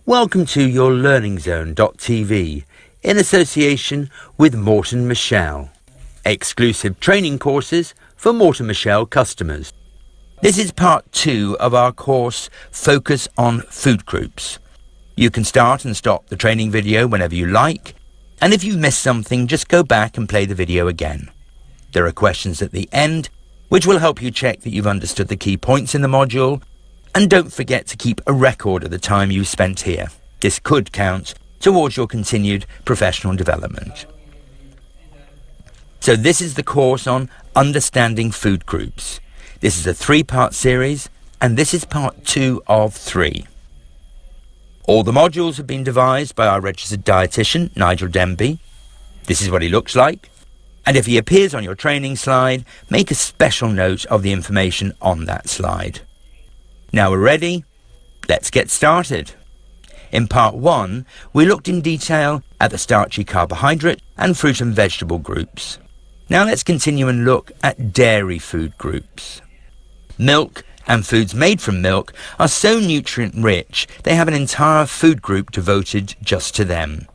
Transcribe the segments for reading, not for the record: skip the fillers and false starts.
Welcome to your LearningZone.tv in association with Morton Michel. Exclusive training courses for Morton Michel customers. This is part 2 of our course Focus on Food Groups. You can start and stop the training video whenever you like, and if you've missed something, just go back and play the video again. There are questions at the end which will help you check that you've understood the key points in the module, and don't forget to keep a record of the time you spent here. This could count towards your continued professional development. So this is the course on understanding food groups. This is a 3-part series, and this is part 2 of 3. All the modules have been devised by our registered dietitian, Nigel Denby. This is what he looks like. And if he appears on your training slide, make a special note of the information on that slide. Now we're ready. Let's get started. In part 1, we looked in detail at the starchy carbohydrate and fruit and vegetable groups. Now let's continue and look at dairy food groups. Milk and foods made from milk are so nutrient rich, they have an entire food group devoted just to them.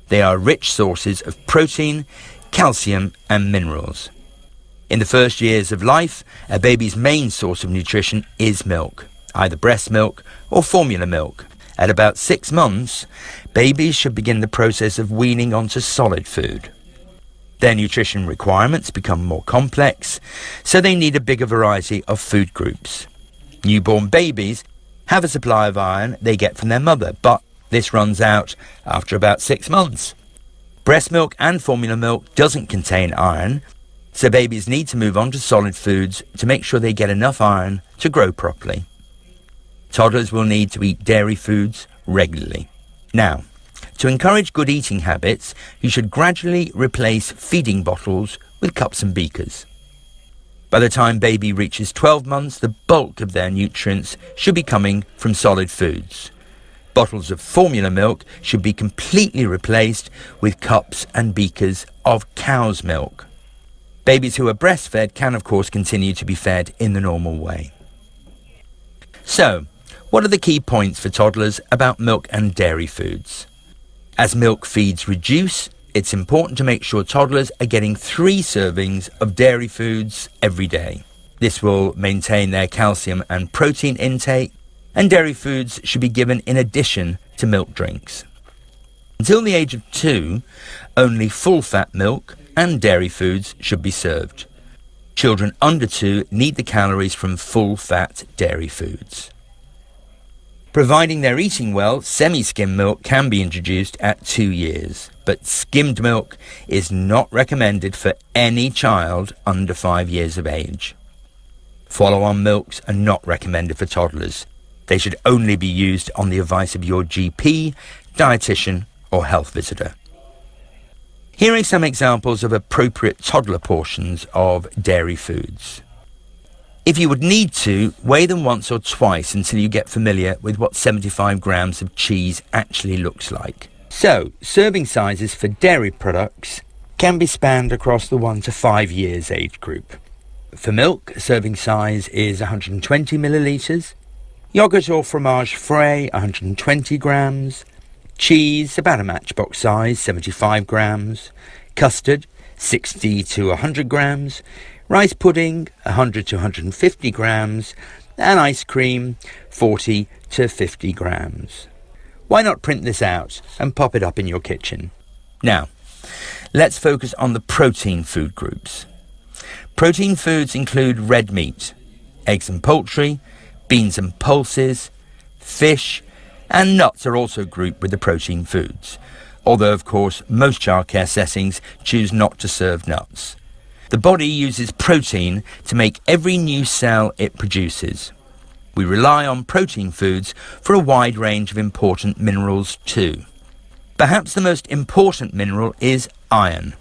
They are rich sources of protein, calcium and minerals. In the first years of life, a baby's main source of nutrition is milk, either breast milk or formula milk. At about 6 months, babies should begin the process of weaning onto solid food. Their nutrition requirements become more complex, so they need a bigger variety of food groups. Newborn babies have a supply of iron they get from their mother, but this runs out after about 6 months. Breast milk and formula milk doesn't contain iron, so babies need to move on to solid foods to make sure they get enough iron to grow properly. Toddlers will need to eat dairy foods regularly. Now, to encourage good eating habits, you should gradually replace feeding bottles with cups and beakers. By the time baby reaches 12 months, the bulk of their nutrients should be coming from solid foods. Bottles of formula milk should be completely replaced with cups and beakers of cow's milk. Babies who are breastfed can of course continue to be fed in the normal way. So, what are the key points for toddlers about milk and dairy foods? As milk feeds reduce, it's important to make sure toddlers are getting 3 servings of dairy foods every day. This will maintain their calcium and protein intake, and dairy foods should be given in addition to milk drinks. Until the age of 2, only full-fat milk and dairy foods should be served. Children under 2 need the calories from full-fat dairy foods. Providing they're eating well, semi-skim milk can be introduced at 2 years, but skimmed milk is not recommended for any child under 5 years of age. Follow-on milks are not recommended for toddlers. They should only be used on the advice of your GP, dietitian or health visitor. Here are some examples of appropriate toddler portions of dairy foods. If you would need to, weigh them once or twice until you get familiar with what 75 grams of cheese actually looks like. So, serving sizes for dairy products can be spanned across the 1 to 5 years age group. For milk, serving size is 120 millilitres. Yogurt or fromage frais, 120 grams. Cheese, about a matchbox size, 75 grams. Custard, 60 to 100 grams. Rice pudding, 100 to 150 grams. And ice cream, 40 to 50 grams. Why not print this out and pop it up in your kitchen? Now, let's focus on the protein food groups. Protein foods include red meat, eggs and poultry, beans and pulses, fish, and nuts are also grouped with the protein foods, although of course most childcare settings choose not to serve nuts. The body uses protein to make every new cell it produces. We rely on protein foods for a wide range of important minerals too. Perhaps the most important mineral is iron.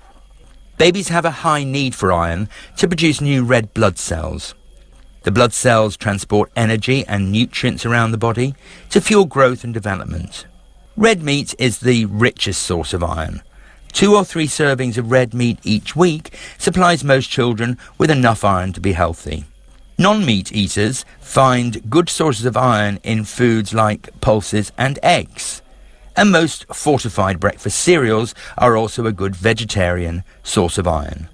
Babies have a high need for iron to produce new red blood cells. The blood cells transport energy and nutrients around the body to fuel growth and development. Red meat is the richest source of iron. 2 or 3 servings of red meat each week supplies most children with enough iron to be healthy. Non-meat eaters find good sources of iron in foods like pulses and eggs. And most fortified breakfast cereals are also a good vegetarian source of iron.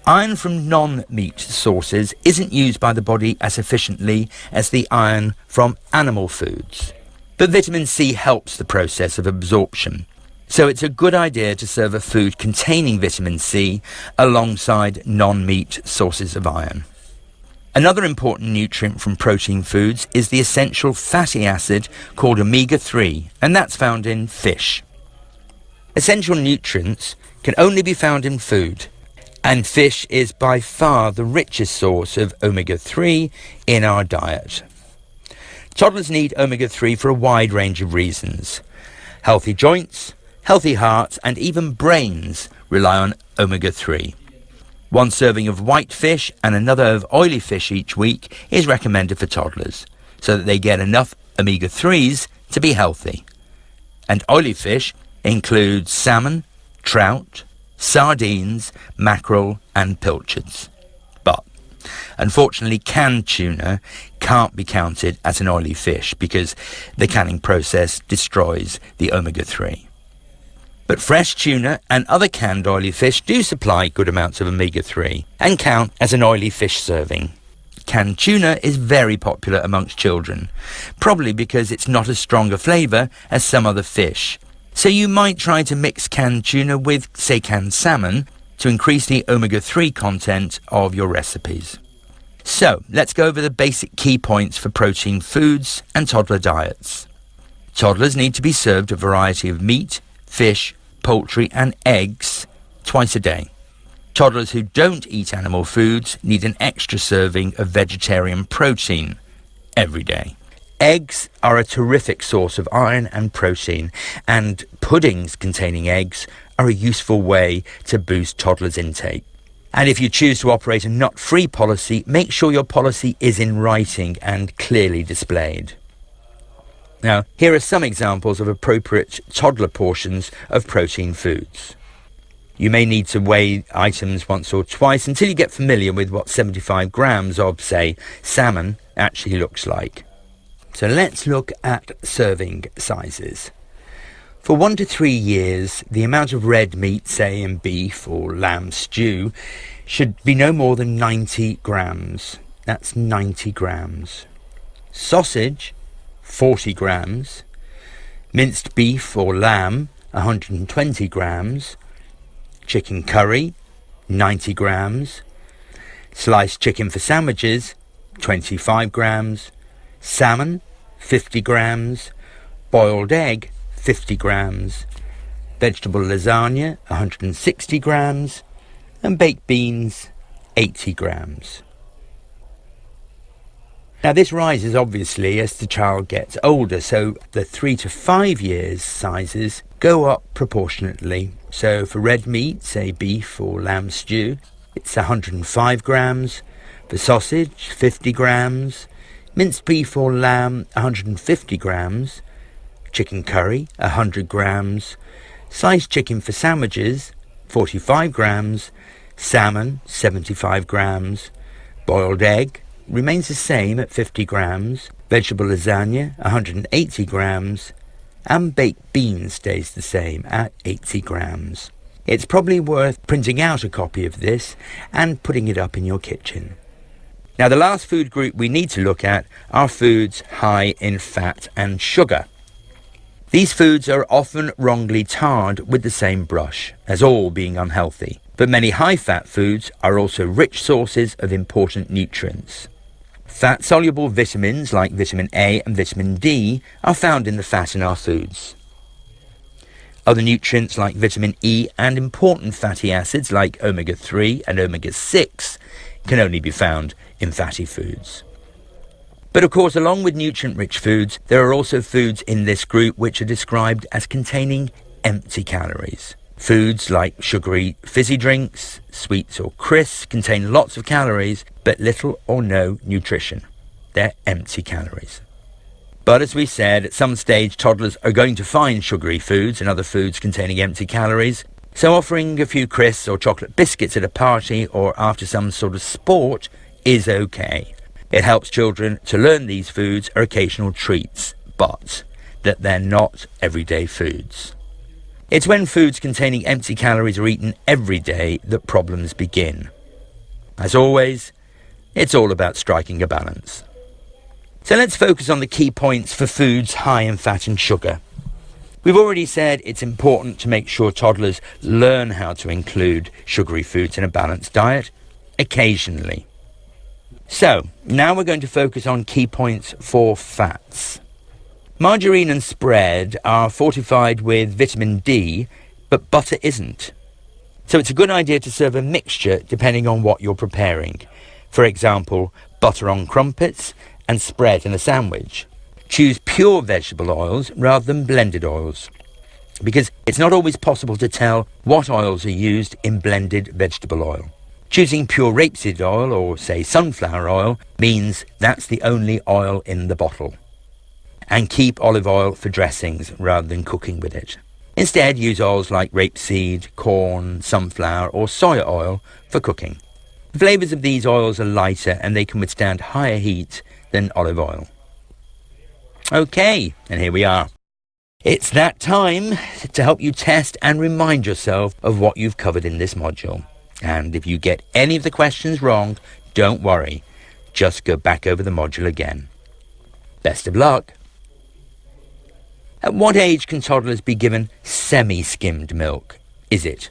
Iron from non-meat sources isn't used by the body as efficiently as the iron from animal foods. But vitamin C helps the process of absorption. So it's a good idea to serve a food containing vitamin C alongside non-meat sources of iron. Another important nutrient from protein foods is the essential fatty acid called omega-3, and that's found in fish. Essential nutrients can only be found in food, and fish is by far the richest source of omega-3 in our diet. Toddlers need omega-3 for a wide range of reasons. Healthy joints, healthy hearts, and even brains rely on omega-3. One serving of white fish and another of oily fish each week is recommended for toddlers, so that they get enough omega-3s to be healthy. And oily fish include salmon, trout, sardines, mackerel and pilchards. But unfortunately, canned tuna can't be counted as an oily fish because the canning process destroys the omega-3. But fresh tuna and other canned oily fish do supply good amounts of omega-3 and count as an oily fish serving. Canned tuna is very popular amongst children, probably because it's not as strong a flavour as some other fish. So you might try to mix canned tuna with, say, canned salmon to increase the omega-3 content of your recipes. So let's go over the basic key points for protein foods and toddler diets. Toddlers need to be served a variety of meat, fish, poultry and eggs twice a day. Toddlers who don't eat animal foods need an extra serving of vegetarian protein every day. Eggs are a terrific source of iron and protein, and puddings containing eggs are a useful way to boost toddlers' intake. And if you choose to operate a nut-free policy, make sure your policy is in writing and clearly displayed. Now, here are some examples of appropriate toddler portions of protein foods. You may need to weigh items once or twice until you get familiar with what 75 grams of, say, salmon actually looks like. So let's look at serving sizes. For 1 to 3 years, the amount of red meat, say in beef or lamb stew, should be no more than 90 grams. That's 90 grams. Sausage, 40 grams, minced beef or lamb, 120 grams, chicken curry, 90 grams, sliced chicken for sandwiches, 25 grams, salmon, 50 grams, boiled egg, 50 grams, vegetable lasagna, 160 grams, and baked beans, 80 grams. Now this rises obviously as the child gets older, so the 3 to 5 years sizes go up proportionately. So for red meat, say beef or lamb stew, it's 105 grams, for sausage 50 grams, minced beef or lamb 150 grams, chicken curry 100 grams, sliced chicken for sandwiches 45 grams, salmon 75 grams, boiled egg remains the same at 50 grams, vegetable lasagna 180 grams, and baked beans stays the same at 80 grams. It's probably worth printing out a copy of this and putting it up in your kitchen. Now the last food group we need to look at are foods high in fat and sugar. These foods are often wrongly tarred with the same brush, as all being unhealthy. But many high-fat foods are also rich sources of important nutrients. Fat-soluble vitamins like vitamin A and vitamin D are found in the fat in our foods. Other nutrients like vitamin E and important fatty acids like omega-3 and omega-6 can only be found in fatty foods. But of course, along with nutrient-rich foods, there are also foods in this group which are described as containing empty calories. Foods like sugary fizzy drinks, sweets or crisps contain lots of calories, but little or no nutrition. They're empty calories. But as we said, at some stage toddlers are going to find sugary foods and other foods containing empty calories, so offering a few crisps or chocolate biscuits at a party or after some sort of sport is okay. It helps children to learn these foods are occasional treats, but that they're not everyday foods. It's when foods containing empty calories are eaten every day that problems begin. As always, it's all about striking a balance. So let's focus on the key points for foods high in fat and sugar. We've already said it's important to make sure toddlers learn how to include sugary foods in a balanced diet occasionally. So, now we're going to focus on key points for fats. Margarine and spread are fortified with vitamin D, but butter isn't. So it's a good idea to serve a mixture depending on what you're preparing. For example, butter on crumpets and spread in a sandwich. Choose pure vegetable oils rather than blended oils, because it's not always possible to tell what oils are used in blended vegetable oil. Choosing pure rapeseed oil or, say, sunflower oil means that's the only oil in the bottle. And keep olive oil for dressings rather than cooking with it. Instead, use oils like rapeseed, corn, sunflower or soya oil for cooking. The flavours of these oils are lighter and they can withstand higher heat than olive oil. Okay, and here we are. It's that time to help you test and remind yourself of what you've covered in this module. And if you get any of the questions wrong, don't worry. Just go back over the module again. Best of luck. At what age can toddlers be given semi-skimmed milk? Is it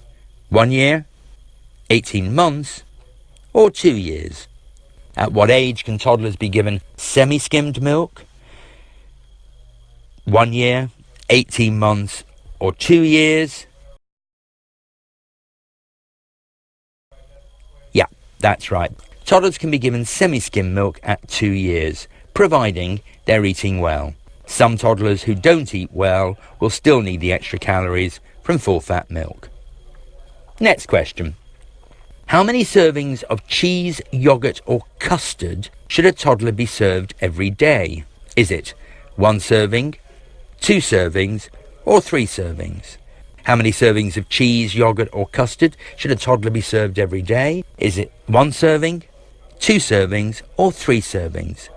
1 year, 18 months, or 2 years? At what age can toddlers be given semi-skimmed milk? 1 year, 18 months, or 2 years? Yeah, that's right. Toddlers can be given semi-skimmed milk at 2 years, providing they're eating well. Some toddlers who don't eat well will still need the extra calories from full-fat milk. Next question. How many servings of cheese, yogurt or custard should a toddler be served every day? Is it 1 serving, 2 servings or 3 servings? How many servings of cheese, yogurt or custard should a toddler be served every day? Is it 1 serving, 2 servings or 3 servings?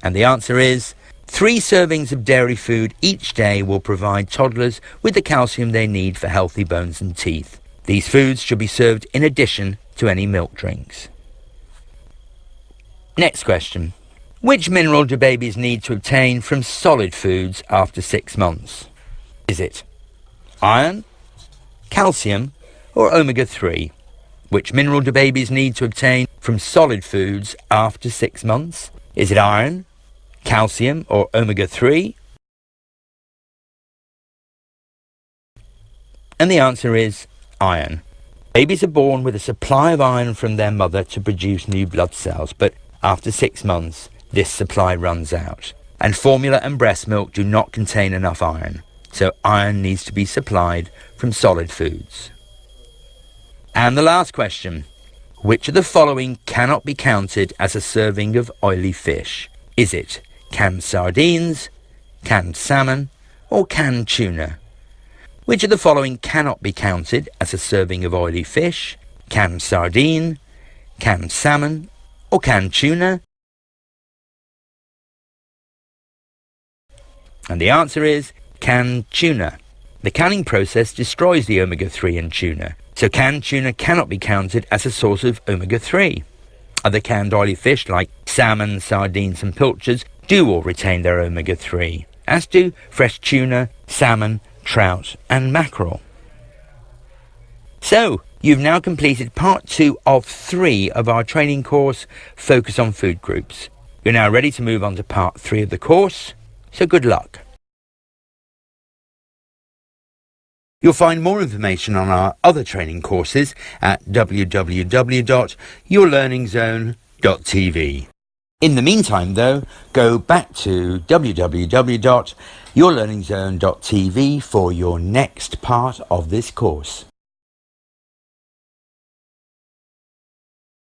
And the answer is 3 servings of dairy food each day will provide toddlers with the calcium they need for healthy bones and teeth. These foods should be served in addition to any milk drinks. Next question. Which mineral do babies need to obtain from solid foods after 6 months? Is it iron, calcium or omega-3? Which mineral do babies need to obtain from solid foods after 6 months? Is it iron, calcium or omega-3? And the answer is iron. Babies are born with a supply of iron from their mother to produce new blood cells, but after 6 months, this supply runs out. And formula and breast milk do not contain enough iron, so iron needs to be supplied from solid foods. And the last question. Which of the following cannot be counted as a serving of oily fish? Is it canned sardines, canned salmon, or canned tuna? Which of the following cannot be counted as a serving of oily fish? Canned sardine, canned salmon, or canned tuna? And the answer is canned tuna. The canning process destroys the omega-3 in tuna, so canned tuna cannot be counted as a source of omega-3. Other canned oily fish like salmon, sardines and pilchards do all retain their omega-3, as do fresh tuna, salmon, trout and mackerel. So, you've now completed part 2 of 3 of our training course, Focus on Food Groups. You're now ready to move on to part 3 of the course, so good luck. You'll find more information on our other training courses at www.yourlearningzone.tv. In the meantime, though, go back to www.yourlearningzone.tv for your next part of this course.